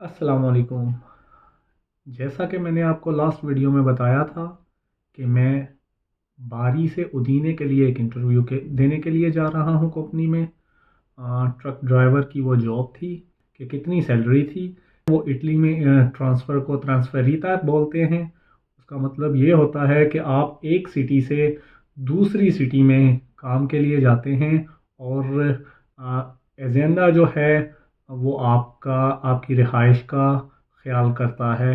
अस्सलाम वालेकुम। जैसा कि मैंने आपको लास्ट वीडियो में बताया था कि मैं बारी से उदीने के लिए एक इंटरव्यू के देने के लिए जा रहा हूं कंपनी में। ट्रक ड्राइवर की वो जॉब थी कि कितनी सैलरी थी। वो इटली में ट्रांसफ़र को ट्रांसफ़रीता बोलते हैं। उसका मतलब ये होता है कि आप एक सिटी से दूसरी सिटी में काम के लिए जाते हैं और एजेंडा जो है वो आपकी रिहाइश का ख्याल करता है।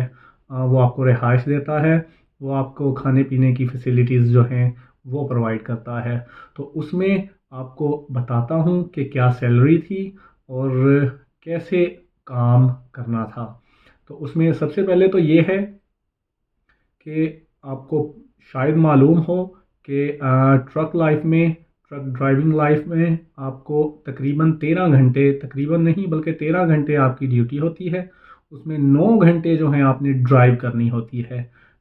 वो आपको रिहाइश देता है, वो आपको खाने पीने की फैसिलिटीज़ जो हैं वो प्रोवाइड करता है। तो उसमें आपको बताता हूँ कि क्या सैलरी थी और कैसे काम करना था। तो उसमें सबसे पहले तो ये है कि आपको शायद मालूम हो कि ट्रक लाइफ में ट्रक ड्राइविंग लाइफ में आपको तकरीबन 13 घंटे, तकरीबन नहीं बल्कि 13 घंटे आपकी ड्यूटी होती है। उसमें 9 घंटे जो हैं आपने ड्राइव करनी होती है।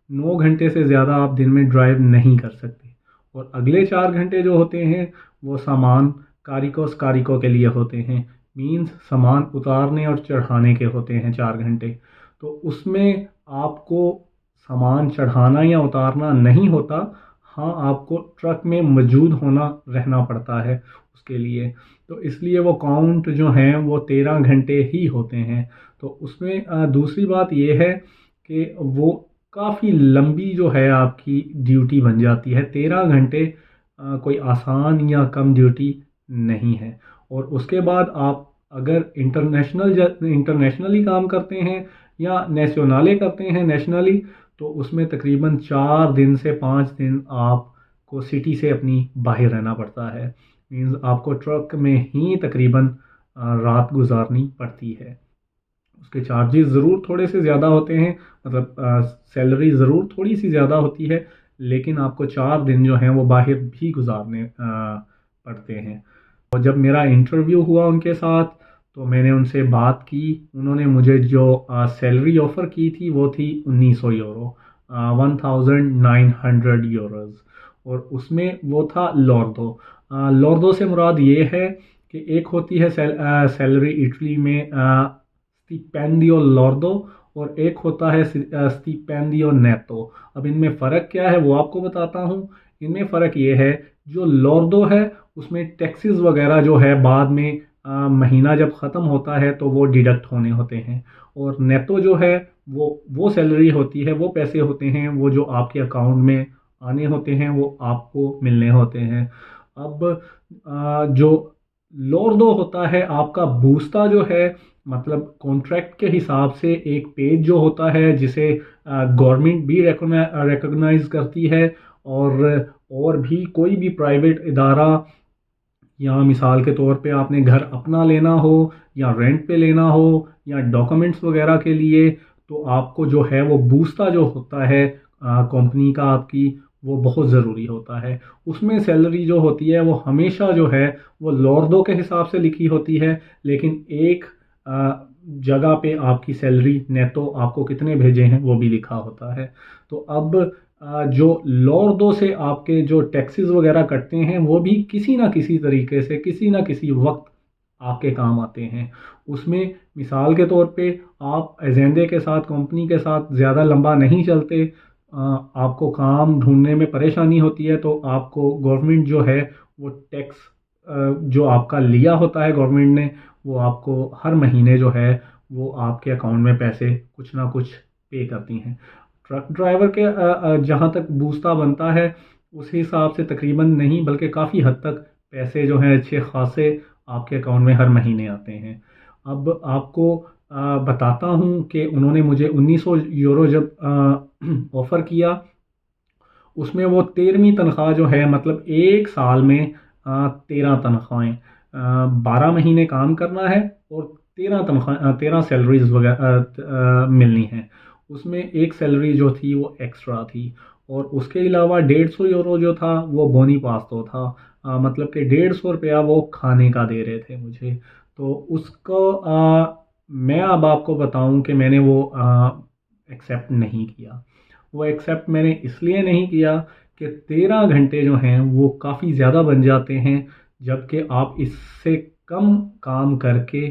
9 घंटे से ज़्यादा आप दिन में ड्राइव नहीं कर सकते। और अगले 4 घंटे जो होते हैं वो सामान कारिकों के लिए होते हैं। मीन्स सामान उतारने और चढ़ाने के होते हैं 4 घंटे। तो उसमें आपको सामान चढ़ाना या उतारना नहीं होता। हाँ, आपको ट्रक में मौजूद होना रहना पड़ता है उसके लिए। तो इसलिए वो काउंट जो हैं वो 13 घंटे ही होते हैं। तो उसमें दूसरी बात ये है कि वो काफ़ी लंबी जो है आपकी ड्यूटी बन जाती है। 13 घंटे कोई आसान या कम ड्यूटी नहीं है। और उसके बाद आप अगर इंटरनेशनली काम करते हैं या नेशनले करते हैं नेशनली, तो उसमें तकरीबन 4 दिन से 5 दिन आपको सिटी से अपनी बाहर रहना पड़ता है। मीन्स आपको ट्रक में ही तकरीबन रात गुजारनी पड़ती है। उसके चार्जेस ज़रूर थोड़े से ज़्यादा होते हैं, मतलब सैलरी ज़रूर थोड़ी सी ज़्यादा होती है, लेकिन आपको 4 दिन जो हैं वो बाहर भी गुजारने पड़ते हैं। और जब मेरा इंटरव्यू हुआ उनके साथ, तो मैंने उनसे बात की। उन्होंने मुझे जो सैलरी ऑफ़र की थी वो थी 1900 यूरो, 1900 यूरोज़। और उसमें वो था लॉर्डो। लॉर्डो से मुराद ये है कि एक होती है सैलरी इटली में स्टिपेंडियो लॉर्डो, और एक होता है स्टिपेंडियो नेतो। अब इनमें फ़र्क क्या है वो आपको बताता हूँ। इनमें फ़र्क ये है, जो लॉर्डो है उसमें टैक्सेस वगैरह जो है बाद में महीना जब ख़त्म होता है तो वो डिडक्ट होने होते हैं। और नेटो जो है वो सैलरी होती है, वो पैसे होते हैं वो जो आपके अकाउंट में आने होते हैं, वो आपको मिलने होते हैं। अब जो लॉर्डो होता है आपका बूस्ता जो है, मतलब कॉन्ट्रैक्ट के हिसाब से एक पेज जो होता है जिसे गवर्नमेंट भी रिकॉग्नाइज करती है। और भी कोई भी प्राइवेट इदारा, या मिसाल के तौर पे आपने घर अपना लेना हो या रेंट पे लेना हो या डॉक्यूमेंट्स वगैरह के लिए, तो आपको जो है वो बूस्ता जो होता है कंपनी का आपकी, वो बहुत ज़रूरी होता है। उसमें सैलरी जो होती है वो हमेशा जो है वो लॉर्डो के हिसाब से लिखी होती है, लेकिन एक जगह पे आपकी सैलरी नेटो आपको कितने भेजे हैं वो भी लिखा होता है। तो अब जो लॉर्डो से आपके जो टैक्सेस वगैरह कटते हैं वो भी किसी ना किसी तरीके से किसी ना किसी वक्त आपके काम आते हैं। उसमें मिसाल के तौर पे आप एजेंडे के साथ, कंपनी के साथ ज़्यादा लंबा नहीं चलते, आपको काम ढूंढने में परेशानी होती है, तो आपको गवर्नमेंट जो है वो टैक्स जो आपका लिया होता है गवर्नमेंट ने, वो आपको हर महीने जो है वो आपके अकाउंट में पैसे कुछ ना कुछ पे करती हैं। ट्रक ड्राइवर के जहाँ तक बूस्ता बनता है उस हिसाब से तकरीबन नहीं बल्कि काफ़ी हद तक पैसे जो हैं अच्छे खासे आपके अकाउंट में हर महीने आते हैं। अब आपको बताता हूँ कि उन्होंने मुझे 1900 यूरो जब ऑफ़र किया, उसमें वो 13वीं तनख्वाह जो है, मतलब एक साल में 13 तनख्वाहें, 12 महीने काम करना है और 13 सैलरीज वगैरह मिलनी है। उसमें एक सैलरी जो थी वो एक्स्ट्रा थी। और उसके अलावा 150 यूरो जो था वो बोनी पास्तो था। मतलब कि 150 रुपया वो खाने का दे रहे थे मुझे। तो उसको मैं अब आपको बताऊं कि मैंने वो एक्सेप्ट नहीं किया। वो एक्सेप्ट मैंने इसलिए नहीं किया कि 13 घंटे जो हैं वो काफ़ी ज़्यादा बन जाते हैं, जबकि आप इससे कम काम करके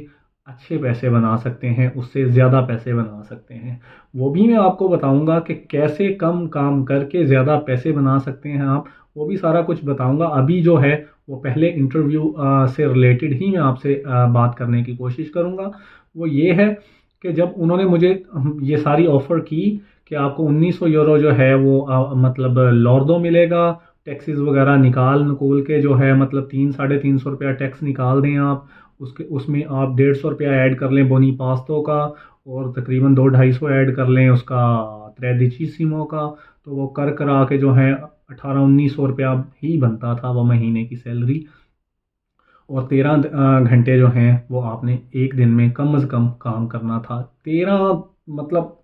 अच्छे पैसे बना सकते हैं, उससे ज़्यादा पैसे बना सकते हैं। वो भी मैं आपको बताऊंगा कि कैसे कम काम करके ज़्यादा पैसे बना सकते हैं आप, वो भी सारा कुछ बताऊंगा। अभी जो है वो पहले इंटरव्यू से रिलेटेड ही मैं आपसे बात करने की कोशिश करूंगा। वो ये है कि जब उन्होंने मुझे ये सारी ऑफ़र की कि आपको 1900 यूरो जो है वो मतलब लॉर्डो मिलेगा, टैक्सेस वगैरह निकाल नकूल के जो है मतलब 300-350 रुपया टैक्स निकाल दें आप, उसके उसमें आप 150 रुपया ऐड कर लें बोनी पास्तों का, और तकरीबन 200-250 ऐड कर लें उसका त्रेदिचिसिमो का, तो वो कर करा के जो है 1800-1900 रुपया ही बनता था वो महीने की सैलरी। और 13 घंटे जो हैं वो आपने एक दिन में कम से कम काम करना था। 13 मतलब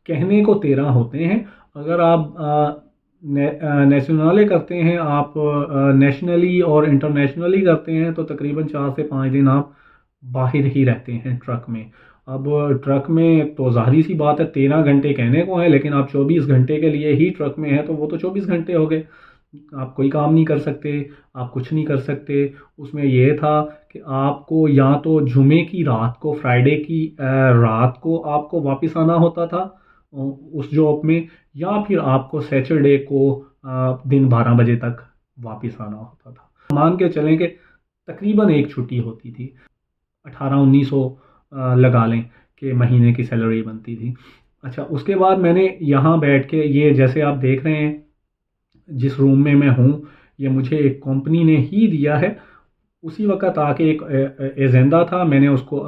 कहने को 13 होते हैं। अगर आप नेशनले करते हैं, आप नेशनली और इंटरनेशनली करते हैं, तो तकरीबन 4 से 5 दिन आप बाहर ही रहते हैं ट्रक में। अब ट्रक में तो ज़ाहिर सी बात है 13 घंटे कहने को है, लेकिन आप 24 घंटे के लिए ही ट्रक में हैं तो वो तो 24 घंटे हो गए। आप कोई काम नहीं कर सकते, आप कुछ नहीं कर सकते। उसमें यह था कि आपको या तो जुमे की रात को, फ्राइडे की रात को आपको वापस आना होता था उस जॉब में, या फिर आपको सैटरडे को दिन 12 बजे तक वापस आना होता था। मान के चलें कि तकरीबन एक छुट्टी होती थी, 1800-1900 लगा लें कि महीने की सैलरी बनती थी। अच्छा, उसके बाद मैंने यहाँ बैठ के, ये जैसे आप देख रहे हैं जिस रूम में मैं हूँ, ये मुझे एक कंपनी ने ही दिया है। उसी वक्त आके एक एजेंडा था, मैंने उसको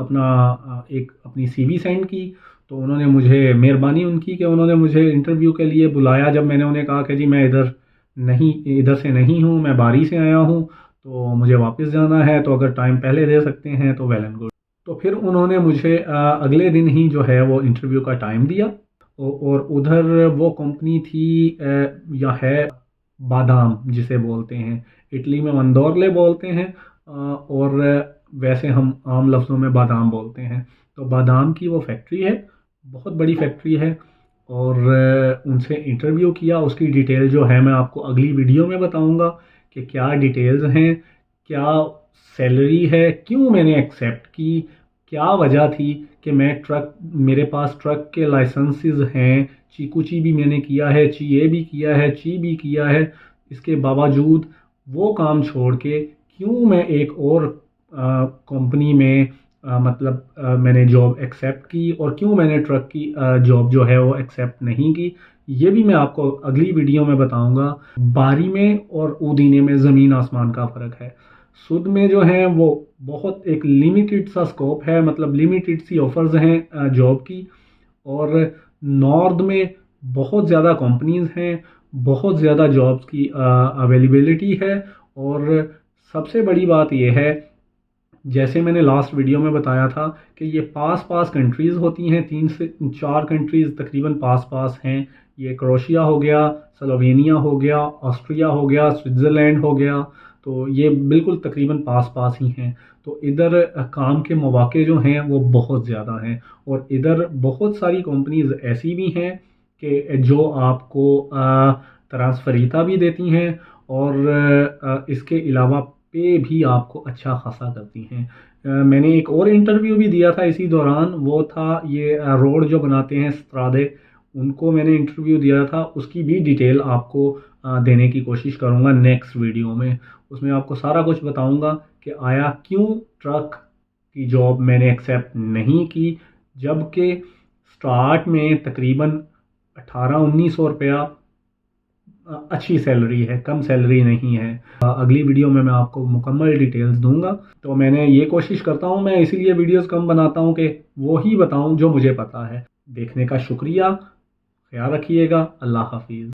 एक अपनी सीवी सेंड की, तो उन्होंने मुझे, मेहरबानी उनकी कि उन्होंने मुझे इंटरव्यू के लिए बुलाया। जब मैंने उन्हें कहा कि जी मैं इधर से नहीं हूँ, मैं बारी से आया हूँ, तो मुझे वापस जाना है, तो अगर टाइम पहले दे सकते हैं तो वेल एंड गुड। तो फिर उन्होंने मुझे अगले दिन ही जो है वो इंटरव्यू का टाइम दिया। और उधर वो कंपनी थी या है बादाम जिसे बोलते हैं, इटली में मंदोरले बोलते हैं, और वैसे हम आम लफ्ज़ों में बादाम बोलते हैं। तो बादाम की वो फैक्ट्री है, बहुत बड़ी फैक्ट्री है। और उनसे इंटरव्यू किया, उसकी डिटेल जो है मैं आपको अगली वीडियो में बताऊंगा कि क्या डिटेल्स हैं, क्या सैलरी है, क्यों मैंने एक्सेप्ट की, क्या वजह थी कि मेरे पास ट्रक के लाइसेंसेस हैं, चीकूची भी मैंने किया है, ची ए भी किया है, ची भी किया है, इसके बावजूद वो काम छोड़ के क्यों मैं एक और कंपनी में मैंने जॉब एक्सेप्ट की, और क्यों मैंने ट्रक की जॉब जो है वो एक्सेप्ट नहीं की, ये भी मैं आपको अगली वीडियो में बताऊंगा। बारी में और ऊदीने में ज़मीन आसमान का फ़र्क है। सुद में जो है वो बहुत एक लिमिटेड सा स्कोप है, मतलब लिमिटेड सी ऑफर्स हैं जॉब की, और नॉर्थ में बहुत ज़्यादा कंपनीज हैं, बहुत ज़्यादा जॉब्स की अवेलेबिलिटी है। और सबसे बड़ी बात यह है, जैसे मैंने लास्ट वीडियो में बताया था कि ये पास पास कंट्रीज़ होती हैं, 3 से 4 कंट्रीज़ तकरीबन पास पास हैं। ये क्रोशिया हो गया, स्लोवेनिया हो गया, ऑस्ट्रिया हो गया, स्विट्ज़रलैंड हो गया, तो ये बिल्कुल तकरीबन पास पास ही हैं। तो इधर काम के मौके जो हैं वो बहुत ज़्यादा हैं, और इधर बहुत सारी कंपनीज ऐसी भी हैं कि जो आपको ट्रांसफरीता भी देती हैं, और इसके अलावा पे भी आपको अच्छा खासा करती हैं। मैंने एक और इंटरव्यू भी दिया था इसी दौरान, वो था ये रोड जो बनाते हैं स्ट्रादे, उनको मैंने इंटरव्यू दिया था। उसकी भी डिटेल आपको देने की कोशिश करूँगा नेक्स्ट वीडियो में। उसमें आपको सारा कुछ बताऊँगा कि आया क्यों ट्रक की जॉब मैंने एक्सेप्ट नहीं की, जबकि स्टार्ट में तकरीबन 1800-1900 रुपया अच्छी सैलरी है, कम सैलरी नहीं है। अगली वीडियो में मैं आपको मुकम्मल डिटेल्स दूंगा। तो मैंने ये कोशिश करता हूँ, मैं इसीलिए वीडियोस कम बनाता हूँ कि वो ही बताऊँ जो मुझे पता है। देखने का शुक्रिया, ख्याल रखिएगा, अल्लाह हाफिज़।